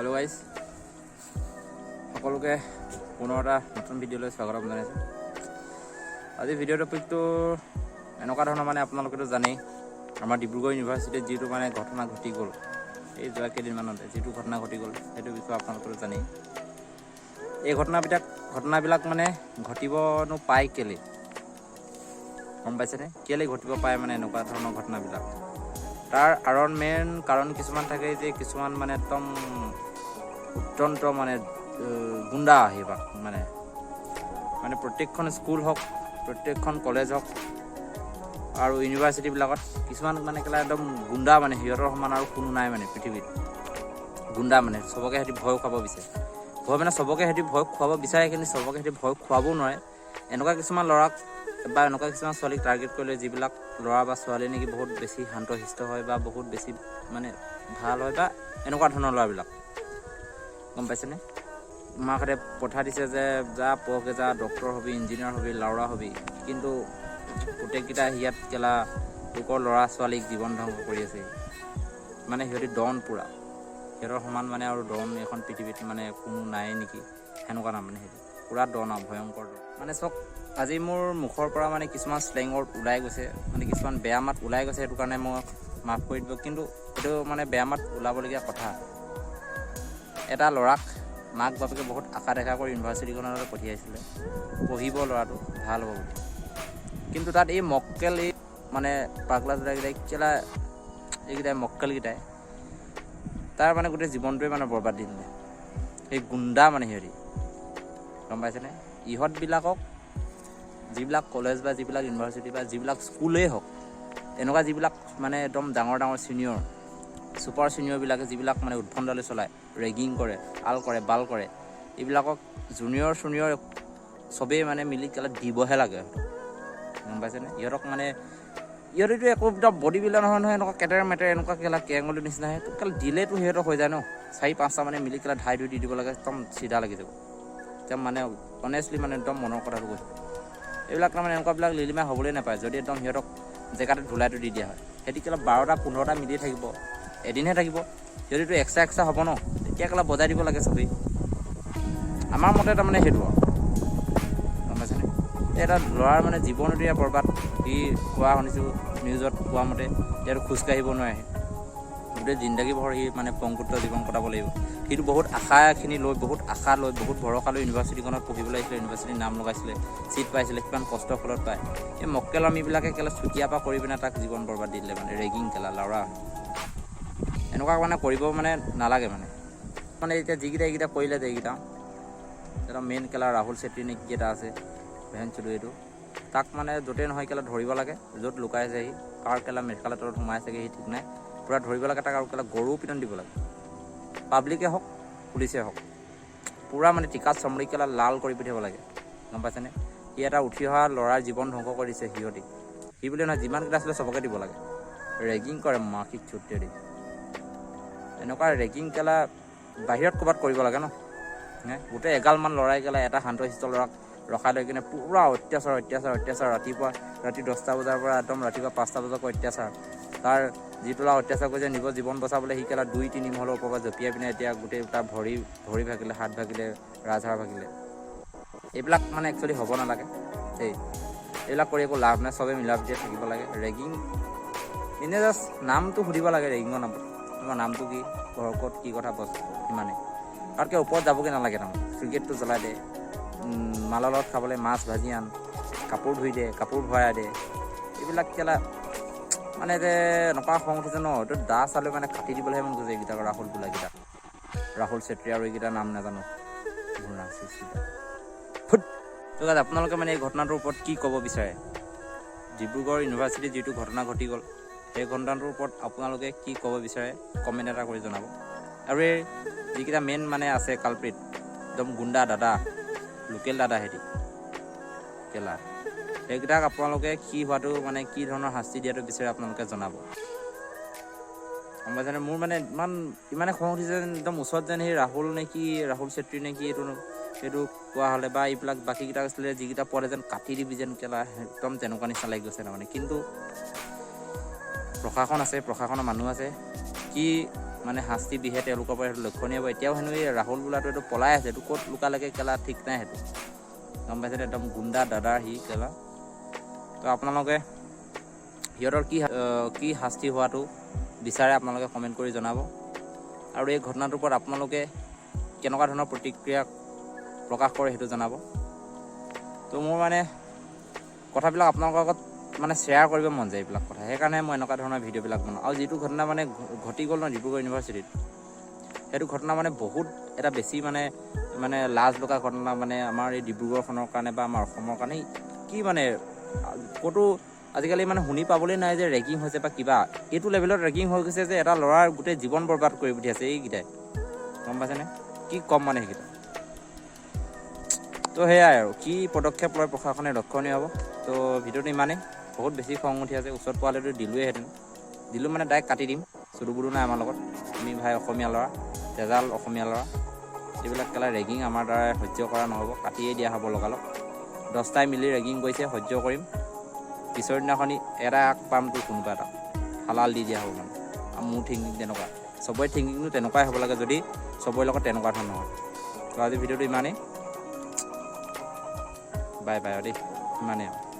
Hello' guys, সকলোকে পুনৰ এটা নতুন ভিডিঅ'লৈ স্বাগতম জনাইছোঁ। আজি ভিডিঅ' টপিকটো এনেকুৱা ধৰণৰ আপোনালোকেতো জানেই, আমাৰ ডিব্ৰুগড় ইউনিভাৰ্চিটিত যিটো ঘটনা ঘটি গ'ল, এই যোৱা কেইদিনমানতে যিটো ঘটনা ঘটি গ'ল সেইটো বিষয়ে আপোনালোকেতো জানেই। এই ঘটনাবিলাক ঘটিবনো পায় কেলৈ, গম পাইছেনে? কেলৈ ঘটিব পায় এনেকুৱা ধৰণৰ ঘটনাবিলাক? তাৰ মেইন কাৰণ কিছুমান থাকে যে কিছুমান একদম অত্যন্ত গুণ্ডা আহিবা প্ৰত্যেকখন স্কুল হওক, প্ৰত্যেকখন কলেজ হওক আৰু ইউনিভাৰ্চিটিবিলাকত কিছুমান একদম গুণ্ডা সিহঁতৰ সমান আৰু কোনো নাই পৃথিৱীত। গুণ্ডা চবকে সিহঁতি ভয় খুৱাব বিচাৰে। চবকে সিহঁতি ভয় খুৱাব বিচাৰে, কিন্তু চবকে সিহঁতি ভয় খুৱাবও নোৱাৰে। এনেকুৱা কিছুমান ল'ৰাক বা এনেকুৱা কিছুমান ছোৱালীক টাৰ্গেট কৰিলে, যিবিলাক ল'ৰা বা ছোৱালী নেকি বহুত বেছি শান্তশিষ্ট হয় বা বহুত বেছি ভাল হয়, বা এনেকুৱা ধৰণৰ ল'ৰাবিলাক, গম পাইছেনে? মাকহঁতে পঠাই দিছে যে যা পঢ়গে, যা ডক্টৰ হবি, ইঞ্জিনিয়াৰ হবি, লাউৰা হবি, কিন্তু গোটেইকেইটা ইয়াত লোকৰ ল'ৰা ছোৱালীক জীৱন ধ্বংস কৰি আছে। সিহঁতি ডন পুৰা, সিহঁতৰ সমান আৰু ডন এখন পৃথিৱীত কোনো নাই নেকি, সেনেকুৱা সিহঁতি পুৰা ডন আৰু ভয়ংকৰ ডন। চাওক, আজি মোৰ মুখৰ পৰা কিছুমান শ্লেং ৱৰ্ড ওলাই গৈছে, কিছুমান বেয়া মাত ওলাই গৈছে, সেইটো কাৰণে মই মাফ কৰি দিব। কিন্তু এইটো বেয়া মাত ওলাবলগীয়া কথা। এটা ল'ৰাক মাক বাপেকে বহুত আশা দেখা কৰি ইউনিভাৰ্চিটিখনলৈ পঠিয়াইছিলে, পঢ়িব ল'ৰাটো ভাল হ'ব বুলি। কিন্তু তাত এই মক্কেল, এই পাগলা যোৰাকেইটাই এইকেইটাই মক্কেলকেইটাই তাৰ গোটেই জীৱনটোৱে বৰবাদ দি দিলে। সেই গুণ্ডা সিহঁতি, গম পাইছেনে? ইহঁতবিলাকক যিবিলাক কলেজ বা যিবিলাক ইউনিভাৰ্চিটি বা যিবিলাক স্কুলেই হওক, এনেকুৱা যিবিলাক একদম ডাঙৰ ছিনিয়ৰ, ছুপাৰ ছিনিয়ৰবিলাকে যিবিলাক উদ্ভণ্ডালি চলায়, ৰেগিং কৰে, আল কৰে, বাল কৰে, এইবিলাকক জুনিয়ৰ চুনিয়ৰ চবেই মিলি দিবহে লাগে, গম পাইছেনে? ইহঁতক ইহঁতিতো একো বডি বিল্ডাৰ নহয়, এনেকুৱা কেটেৰ মেটেৰ এনেকুৱা কেঙুলিৰ নিচিনাহে। দিলেতো সিহঁতক হৈ যায় ন, 4-5টা মিলি ধাই ধুই দি দিব লাগে, একদম চিধা লাগি যাব। একদম অনেষ্টলি একদম মনৰ কথাটো কৈছোঁ। এইবিলাক এনেকুৱাবিলাক লিলিমাই হ'বলৈ নাপায়, যদি একদম সিহঁতক জেগাটো ধুলাইটো দি দিয়া হয়। সিহঁতি 12টা-15টা মিলি থাকিব, এদিনহে থাকিব। সিহঁতিতো এক্সট্ৰা হ'ব ন, তেতিয়া বজাই দিব লাগে চবেই। আমাৰ মতে সেইটো আৰু, গম পাইছেনে? এটা ল'ৰাৰ জীৱনটো এতিয়া বৰবাদ। সি কোৱা শুনিছোঁ, নিউজত কোৱা মতে ইয়াতো খোজকাঢ়িব নোৱাৰে, গোটেই জিন্দগীভৰ সি পংগুত্ব জীৱন কটাব লাগিব। সিটো বহুত আশাখিনি লৈ, বহুত আশা লৈ, বহুত ভৰসা লৈ ইউনিভাৰ্চিটিখনত পঢ়িবলৈ আহিছিলে, ইউনিভাৰ্চিটিৰ নাম লগাইছিলে, চিট পাইছিলে, কিমান কষ্টৰ ফলত পায়। এই মক্কেল আমিবিলাকে চুতীয়া পৰা কৰি পিনে তাক জীৱন বৰবাদ দি দিলে, ৰেগিং লাউৰা। এনেকুৱা কৰিব নালাগে। এতিয়া এইকেইটা কৰিলে যে এইকেইটা মেইন ৰাহুল চেত্ৰী নে কি এটা আছে, ভেন চুডু, তাক য'তেই নহয় ধৰিব লাগে, য'ত লুকাইছে সি, কাৰ মেঘালয়ৰ তলত সোমাইছেগৈ সি ঠিক নাই, পূৰা ধৰিব লাগে তাক, আৰু গৰু পিটন দিব লাগে। পাব্লিকে হওক, পুলিচে হওক, পূৰা টিকাত চমৰি লাল কৰি পঠিয়াব লাগে, গম পাইছেনে? সি এটা উঠি অহা ল'ৰাৰ জীৱন ধ্বংস কৰিছে। সি বুলি নহয়, যিমানকেইটা আছিলে চবকে দিব লাগে। ৰেগিং কৰে মাখিক ছুটে দি, এনেকুৱা ৰেগিং বাহিৰত ক'ৰবাত কৰিব লাগে ন। গোটেই এগালমান ল'ৰাই এটা শান্তশিষ্ট ল'ৰাক ৰখাই লৈ কিনে পূৰা অত্যাচাৰ, ৰাতি 10টা বজাৰ পৰা একদম ৰাতিপুৱা 5টা বজালৈকে অত্যাচাৰ। তাৰ যিটো ল'ৰা অত্যাচাৰ কৰিছে, নিজৰ জীৱন বচাবলৈ সি 2-3 মহলৰ ওপৰৰ পৰা জঁপিয়াই পিনে এতিয়া গোটেই তাৰ ভৰি ভাগিলে, হাত ভাগিলে, ৰাজহাড় ভাগিলে। এইবিলাক একচুৱেলি হ'ব নালাগে দেই। এইবিলাক কৰি একো লাভ নাই, চবেই মিলা প্ৰীতিৰে থাকিব লাগে। ৰেগিং এনে জাষ্ট নামটো সুধিব লাগে, ৰেগিঙৰ নামটো, তোমাৰ নামটো কি, ঘৰ ক'ত, কি কথা, বস্তু সিমানেই। তাতকৈ ওপৰত যাবগৈ নালাগে। ক্ৰিকেটটো জ্বলাই দে, মালৰ লগত খাবলৈ মাছ ভাজি আন, কাপোৰ ধুই দে, কাপোৰ ভৰাই দে, এইবিলাক যে এনেকুৱা খং উঠিছে ন, এইটো দা চালৈ কাটি দিবলৈহে মন গৈছে এইকেইটা ৰাহুল বোলাকেইটা, ৰাহুল চেত্ৰী আৰু এইকেইটা নাম নাজানো। আপোনালোকে এই ঘটনাটোৰ ওপৰত কি ক'ব বিচাৰে? ডিব্ৰুগড় ইউনিভাৰ্চিটিত যিটো ঘটনা ঘটি গ'ল, সেই ঘটনাটোৰ ওপৰত আপোনালোকে কি ক'ব বিচাৰে, কমেণ্ট এটা কৰি জনাব। আৰু এই যিকেইটা মেইন আছে কালপ্ৰিট, একদম গুণ্ডা দাদা, লোকেল দাদা, সেইকেইটাক আপোনালোকে কি হোৱাটো কি ধৰণৰ শাস্তি দিয়াটো বিচাৰে আপোনালোকে জনাব, গম পাইছেনে? মোৰ ইমানে খং উঠিছে, একদম ওচৰত যেন সেই ৰাহুল চেত্ৰী নে কি সেইটো কোৱা হ'লে, বা এইবিলাক বাকীকেইটা আছিলে যিকেইটা পোৱালে যেন কাটি দিবি যেন একদম তেনেকুৱা নিচিনা লাগি গৈছে কিন্তু প্ৰশাসন আছে, প্ৰশাসনৰ মানুহ আছে, কি মানে শাস্তি বিহে তেওঁলোকৰ পৰা সেইটো লক্ষণীয় হ'ব। এতিয়াও হেনো এই ৰাহুল বোলাটো এইটো পলাই আছে, এইটো ক'ত লুকালৈকে কেলা ঠিক নাই, সেইটো গম পাইছেনে? একদম গুণ্ডা দাদাৰ সি কেলা। তো আপোনালোকে সিহঁতৰ কি শাস্তি হোৱাটো বিচাৰে আপোনালোকে কমেণ্ট কৰি জনাব। আৰু এই ঘটনাটোৰ ওপৰত আপোনালোকে কেনেকুৱা ধৰণৰ প্ৰতিক্ৰিয়া প্ৰকাশ কৰে সেইটো জনাব। তো মোৰ মানে কথাবিলাক আপোনালোকৰ আগত মানে শ্বেয়াৰ কৰিব মন যায় এইবিলাক কথা, সেইকাৰণে মই এনেকুৱা ধৰণৰ ভিডিঅ'বিলাক বনাওঁ। আৰু যিটো ঘটনা মানে ঘটি গ'ল ন ডিব্ৰুগড় ইউনিভাৰ্চিটিত, সেইটো ঘটনা মানে বহুত এটা বেছি মানে লাজ লগা ঘটনা, মানে আমাৰ এই ডিব্ৰুগড়খনৰ কাৰণে বা আমাৰ অসমৰ কাৰণে কি মানে ক'তো আজিকালি মানে শুনি পাবলৈ নাই যে ৰেগিং হৈছে বা কিবা। এইটো লেভেলত ৰেগিং হৈ গৈছে যে এটা ল'ৰাৰ গোটেই জীৱন বৰবাদ কৰি পঠিয়াইছে এইকেইটাই, গম পাইছেনে? কি ক'ম মানে সেইকেইটা। তো সেয়াই আৰু কি পদক্ষেপ লয় প্ৰশাসনে লক্ষণীয় হ'ব। তো ভিডিঅ'টো ইমানেই, বহুত বেছি খং উঠি আছে। ওচৰত পোৱালেতো দিলোঁহেঁতেন, দিলোঁ মানে ডাইৰেক্ট কাটি দিম, চুৰুবুৰু নাই আমাৰ লগত। আমি ভাই অসমীয়া ল'ৰা, তেজাল অসমীয়া ল'ৰা, এইবিলাক কেলা ৰেগিং আমাৰ দ্বাৰা সহ্য কৰা নহ'ব, কাটিয়ে দিয়া হ'ব লগালগ। 10টাই মিলি ৰেগিং কৰিছে, সহ্য কৰিম। পিছৰ দিনাখনি এটা পামটো কোনোবা এটা হালাল দি দিয়া হ'ব মানে। আৰু মোৰ থিংকিং তেনেকুৱা, চবৰে থিংকিংটো তেনেকুৱাই হ'ব লাগে যদি চবৰে লগত তেনেকুৱা ধৰণৰ হয়। তো আজি ভিডিঅ'টো ইমানেই, বাই বাই দেই, ইমানেই আৰু।